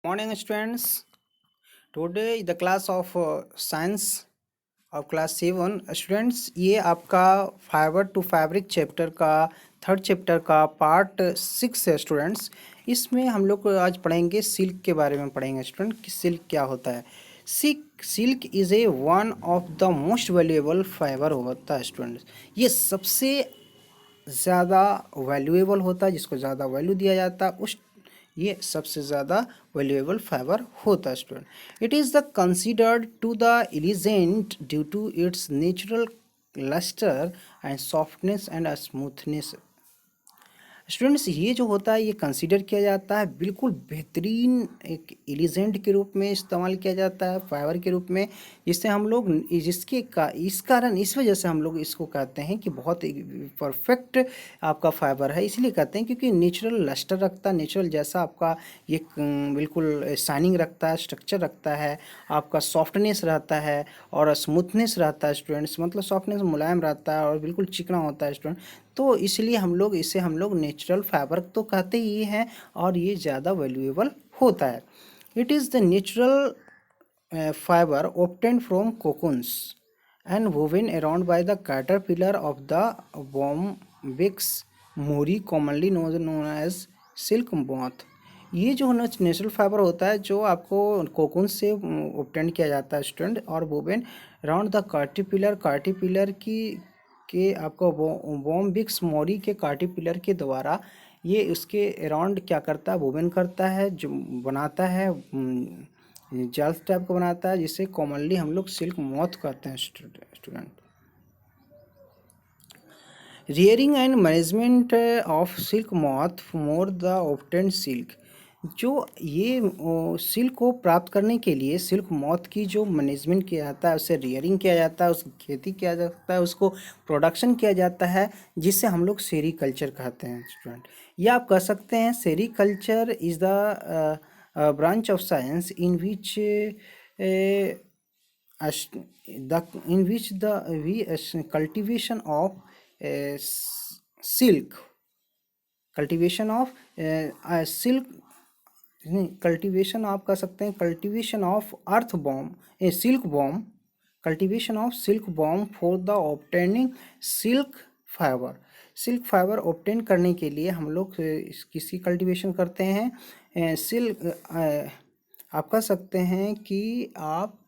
Morning, students. Today the class of science of class 7 students, ये आपका fibre to fabric chapter का third chapter का part 6 है students. इसमें हम लोग आज पढ़ेंगे सिल्क के बारे में पढ़ेंगे स्टूडेंट कि सिल्क क्या होता है। Silk is a one of the most valuable fibre होता है स्टूडेंट्स। ये सबसे ज़्यादा वैल्यूएबल होता है, जिसको ज़्यादा वैल्यू दिया जाता है उस ये सबसे ज़्यादा वैल्यूएबल फाइबर होता है student. It is the considered to the elegant due to its natural lustre and softness and smoothness. Students, ये जो होता है ये कंसीडर किया जाता है बिल्कुल बेहतरीन एक एलिजेंट के रूप में इस्तेमाल किया जाता है, फाइबर के रूप में, जिससे हम लोग इस कारण इस वजह से हम लोग इसको कहते हैं कि बहुत परफेक्ट आपका फाइबर है। इसलिए कहते हैं क्योंकि नेचुरल लस्टर रखता है, नेचुरल जैसा आपका ये बिल्कुल शाइनिंग रखता है, स्ट्रक्चर रखता है, आपका सॉफ्टनेस रहता है और स्मूथनेस रहता है स्टूडेंट्स। मतलब सॉफ्टनेस मुलायम रहता है और बिल्कुल चिकना होता है स्टूडेंट। तो इसलिए हम लोग नेचुरल फाइबर तो कहते ही हैं और ये ज़्यादा वैल्यूएबल होता है। It is the natural fibre obtained from cocoons and woven around by the caterpillar of the bombyx mori commonly known as silk moth। ये जो नेचुरल फाइबर होता है जो आपको कोकून से ऑब्टेन किया जाता है स्टूडेंट, और वोवेन अराउंड द कार्टिपिलर की के आपको बॉम्बिक्स मोरी के कार्टिपिलर के द्वारा ये उसके अराउंड क्या करता है, वोवेन करता है, जो बनाता है जाल टाइप का बनाता है, जिसे कॉमनली हम लोग सिल्क मॉथ कहते हैं student. Rearing and management of silk moth more the obtained silk. जो ये सिल्क को प्राप्त करने के लिए सिल्क मॉथ की जो मैनेजमेंट किया जाता है, उसे रियरिंग किया जाता है, उसकी खेती किया जाता है, उसको प्रोडक्शन किया जाता है, जिससे हम लोग सेरीकल्चर कहते हैं स्टूडेंट। या आप कह सकते हैं sericulture is the branch of science in which cultivation of silk cultivation of silk नहीं, कल्टीवेशन आप कह सकते हैं cultivation of earth bomb silk bomb, cultivation of silk bomb for the obtaining silk fibre obtain करने के लिए हम लोग किसकी कल्टीवेशन करते हैं, सिल्क आप कह सकते हैं कि आप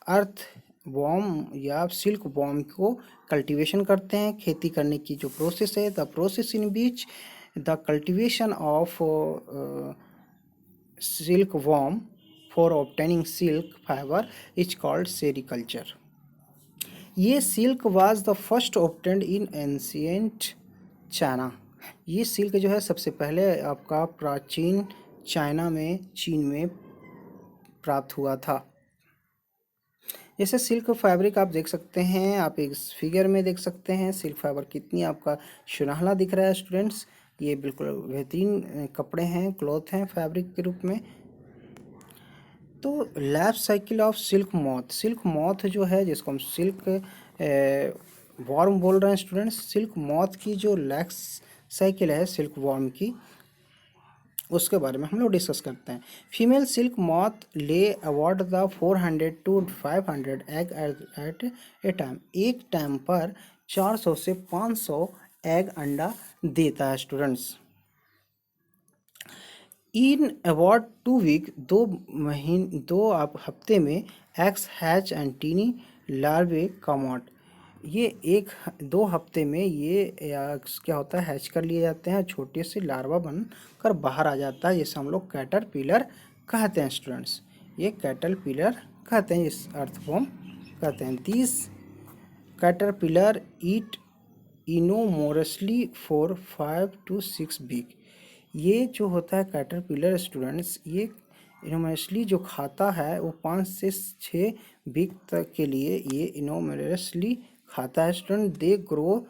अर्थ बॉम्ब या सिल्क बॉम्ब को कल्टीवेशन करते हैं। खेती करने की जो प्रोसेस है, the process in which the cultivation of silk worm for obtaining silk fibre is called sericulture. ये silk was the first obtained in ancient China. ये सिल्क जो है सबसे पहले आपका प्राचीन चाइना में, चीन में प्राप्त हुआ था। जैसे सिल्क फैब्रिक आप देख सकते हैं, आप एक फिगर में देख सकते हैं सिल्क फाइबर कितनी आपका सुनहला दिख रहा है स्टूडेंट्स। ये बिल्कुल बेहतरीन कपड़े हैं, क्लॉथ हैं फैब्रिक के रूप में। तो life cycle of silk moth जो है, जिसको हम सिल्क वॉर्म बोल रहे हैं स्टूडेंट्स, सिल्क मॉथ की जो लाइफ साइकिल है सिल्क वॉर्म की, उसके बारे में हम लोग डिस्कस करते हैं। Female silk moth lay about the 400 to 500 egg at a time. एक टाइम पर 400 से 500 एग अंडा देता है स्टूडेंट्स। इन अबाउट 2 वीक, 2 आप हफ्ते में eggs hatch and tiny larvae come out. ये 1-2 हफ्ते में ये क्या होता है, हैच कर लिए जाते हैं, छोटे से लार्वा बन कर बाहर आ जाता है, जिसे हम लोग कैटरपिलर कहते हैं स्टूडेंट्स। ये कैटरपिलर कहते हैं, इस अर्थवॉर्म कहते हैं। This caterpillar eat enormously for 5 to 6 week. ये जो होता है कैटरपिलर स्टूडेंट्स, ये इनोमोरसली जो खाता है वो 5 से 6 वीक तक के लिए ये इनोमोरसली खाता है student. They grow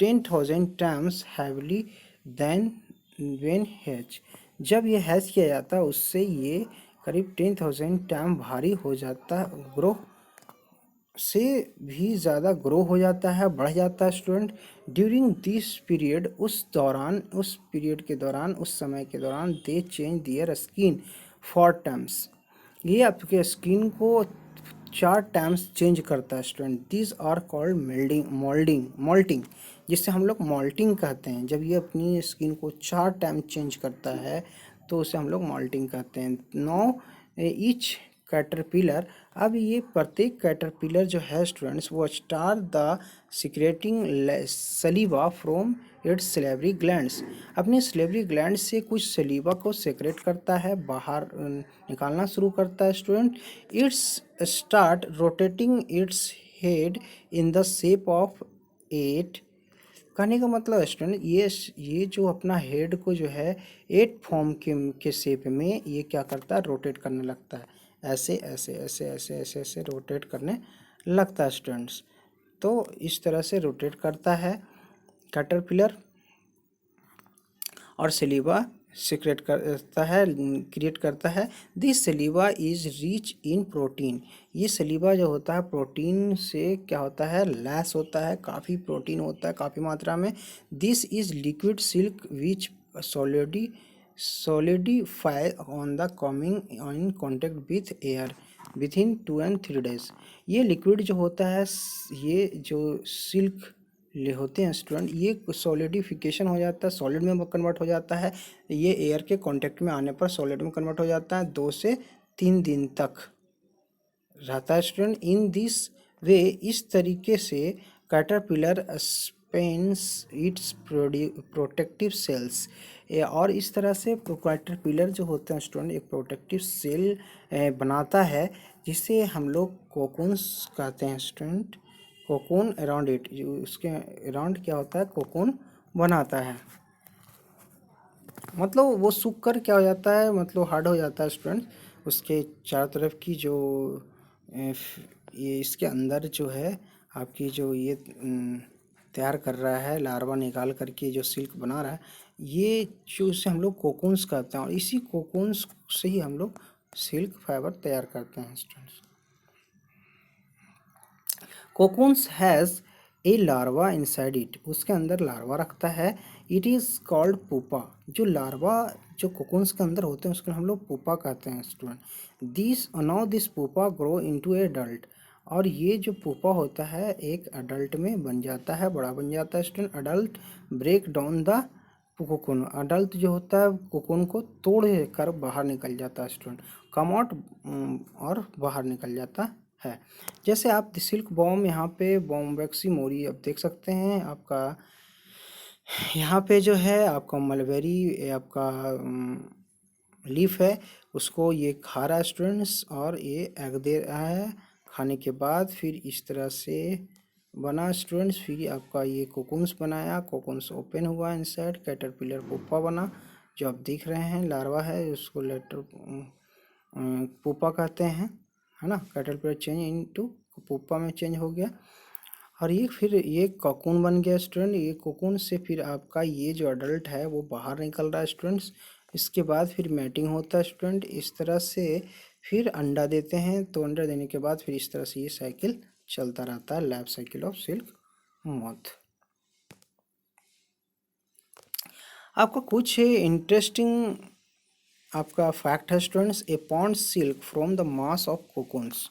10,000 times heavily then when hatch. जब ये हैच किया जाता है उससे ये करीब 10,000 टाइम भारी हो जाता है, ग्रो से भी ज़्यादा ग्रो हो जाता है, बढ़ जाता है स्टूडेंट। ड्यूरिंग दिस पीरियड, उस पीरियड के दौरान, उस समय के दौरान they change their skin four times. ये आपके स्किन को 4 टाइम्स चेंज करता है student. These are called moulting, जिससे हम लोग मोल्टिंग कहते हैं। जब ये अपनी स्किन को 4 टाइम चेंज करता है तो उसे हम लोग मोल्टिंग कहते हैं। नो ईच कैटरपिलर, अब ये प्रत्येक कैटरपिलर जो है स्टूडेंट्स, वो star the secreting सलीवा from its salivary glands, अपने सलेवरी ग्लैंड से कुछ सलीवा को सेक्रेट करता है, बाहर निकालना शुरू करता है student. It's start rotating its head in the shape of 8। कहने का मतलब स्टूडेंट, ये जो अपना हेड को जो है 8 फॉर्म के शेप में ये क्या करता है, रोटेट करने लगता है। ऐसे ऐसे ऐसे ऐसे ऐसे ऐसे रोटेट करने लगता है स्टूडेंट्स। तो इस तरह से रोटेट करता है कैटरपिलर, और सलीवा सिक्रेट करता है, क्रिएट करता है। This सलीवा is rich in protein, ये सलीवा जो होता है प्रोटीन से क्या होता है, लैस होता है, काफ़ी प्रोटीन होता है, काफ़ी मात्रा में। This is liquid silk which solidify on the coming in contact with air within 2 and 3 days। ये लिक्विड जो होता है, ये जो सिल्क ले होते हैं स्टूडेंट, ये सॉलिडिफिकेशन हो जाता है, सॉलिड में कन्वर्ट हो जाता है। ये एयर के कांटेक्ट में आने पर सॉलिड में कन्वर्ट हो जाता है, 2 से 3 दिन तक रहता है स्टूडेंट। इन दिस वे, इस तरीके से caterpillar spins its protective cells, और इस तरह से कैटरपिलर जो होते हैं स्टूडेंट एक प्रोटेक्टिव सेल बनाता है, जिसे हम लोग कोकून्स कहते हैं स्टूडेंट। कोकून अराउंड इट, उसके अराउंड क्या होता है, कोकून बनाता है। मतलब वो सूख कर क्या हो जाता है, मतलब हार्ड हो जाता है स्टूडेंट। उसके चारों तरफ की जो ये इसके अंदर जो है आपकी जो ये तैयार कर रहा है, लार्वा निकाल करके जो सिल्क बना रहा है, ये जो इसे हम लोग कोकून्स कहते हैं, और इसी कोकून्स से ही हम लोग सिल्क फाइबर तैयार करते हैं students. Cocoons has a larva inside it, उसके अंदर लार्वा रखता है। इट इज़ कॉल्ड पुपा, जो लार्वा जो कोकून्स के अंदर होते हैं उसको हम लोग पुपा कहते हैं student. This pupa grow into A adult, और ये जो पुपा होता है एक अडल्ट में बन जाता है, बड़ा बन जाता है student. Adult break down the cocoon, adult जो होता है कोकून को तोड़ कर बाहर निकल जाता है स्टूडेंट। कम आउट, और बाहर निकल जाता है। जैसे आप सिल्क बॉम, यहाँ पे बॉम्बेक्सी मोरी आप देख सकते हैं। आपका यहाँ पे जो है आपका मलबेरी आपका लीफ है, उसको ये खा रहा है स्टूडेंट्स, और ये एग दे रहा है। खाने के बाद फिर इस तरह से बना स्टूडेंट्स, फिर आपका ये कोकून्स बनाया, कोकून्स ओपन हुआ इनसाइड, कैटरपिलर पुप्पा बना, जो आप देख रहे हैं लार्वा है, उसको लेटर पुप्पा कहते हैं, है ना। कैटरपिलर चेंज इनटू पुप्पा में चेंज हो गया, और ये फिर ये कोकून बन गया स्टूडेंट। ये कोकून से फिर आपका ये जो अडल्ट है वो बाहर निकल रहा है स्टूडेंट्स। इसके बाद फिर मैटिंग होता है स्टूडेंट, इस तरह से फिर अंडा देते हैं। तो अंडा देने के बाद फिर इस तरह से ये साइकिल चलता रहता है, life cycle of silk moth. आपका कुछ इंटरेस्टिंग आपका फैक्ट है students. A pond silk from the mass of cocoons,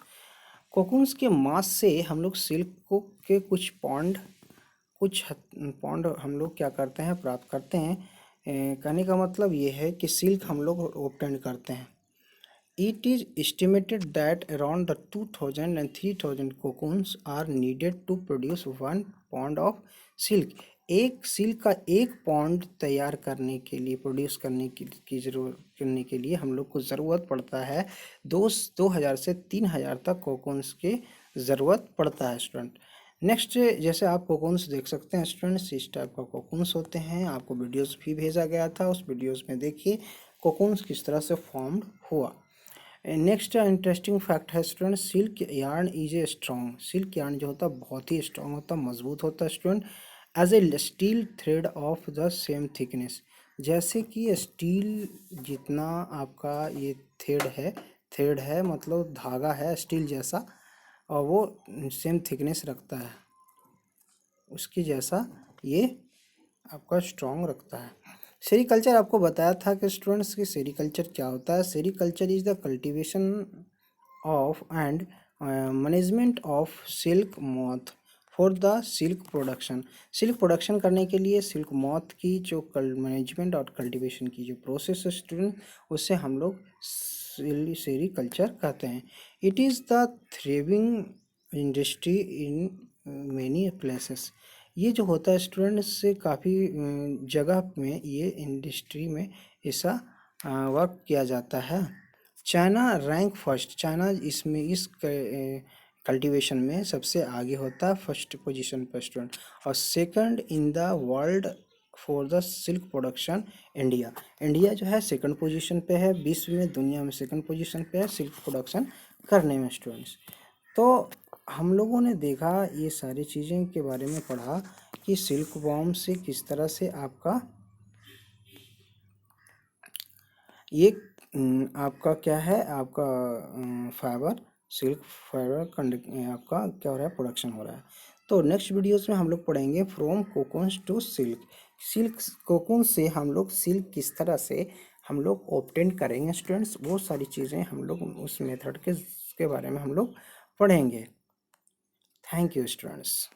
cocoons के मास से हम लोग सिल्क को के कुछ पॉन्ड हम लोग क्या करते हैं, प्राप्त करते हैं। कहने का मतलब ये है कि सिल्क हम लोग ऑब्टेन करते हैं। It is estimated that around the 2000 and 3000 cocoons are needed to produce 1 pound of silk. एक सिल्क का 1 पॉन्ड तैयार करने के लिए, प्रोड्यूस करने की जरूरत करने के लिए हम लोग को ज़रूरत पड़ता है 2000 से 3000 तक कोकून्स की ज़रूरत पड़ता है स्टूडेंट। नेक्स्ट, जैसे आप कोकून्स देख सकते हैं स्टूडेंट्स, इस टाइप का कोकून्स होते हैं। आपको वीडियोस भी भेजा गया था, उस वीडियोस में देखिए कोकून्स किस तरह से फॉर्म्ड हुआ। नेक्स्ट इंटरेस्टिंग फैक्ट है student, silk yarn is a strong, silk yarn जो होता है बहुत ही स्ट्रॉन्ग होता है, मजबूत होता है student. As a steel thread of the same thickness, जैसे कि स्टील जितना आपका ये थ्रेड है मतलब धागा है स्टील जैसा, और वो सेम थिकनेस रखता है, उसकी जैसा ये आपका स्ट्रॉन्ग रखता है। सेरीकल्चर आपको बताया था कि स्टूडेंट्स की सेरीकल्चर क्या होता है। Sericulture is the cultivation of and management of silk moth for the silk production. Silk production करने के लिए सिल्क मॉथ की जो मैनेजमेंट और कल्टीवेशन की जो प्रोसेस है स्टूडेंट, उससे हम लोग सेरीकल्चर कहते हैं। It is the thriving industry in many places. ये जो होता है स्टूडेंट से काफ़ी जगह में ये इंडस्ट्री में ऐसा वर्क किया जाता है। चाइना रैंक फर्स्ट, चाइना इसमें इस कल्टीवेशन में सबसे आगे होता है, फर्स्ट पोजीशन पर स्टूडेंट। और second in the world for the silk production India. India जो है सेकंड पोजीशन पे है, विश्व में दुनिया में सेकंड पोजीशन पे है सिल्क प्रोडक्शन करने में स्टूडेंट्स। तो हम लोगों ने देखा ये सारी चीज़ें के बारे में पढ़ा कि सिल्क वॉर्म से किस तरह से आपका ये आपका क्या है, आपका फाइबर सिल्क फाइबर आपका क्या हो रहा है, प्रोडक्शन हो रहा है। तो नेक्स्ट वीडियोस में हम लोग पढ़ेंगे from cocoons to silk. Silk cocoon से हम लोग सिल्क किस तरह से हम लोग ऑब्टेन करेंगे स्टूडेंट्स, वो सारी चीज़ें हम लोग उस मेथड के बारे में हम लोग पढ़ेंगे। Thank you students.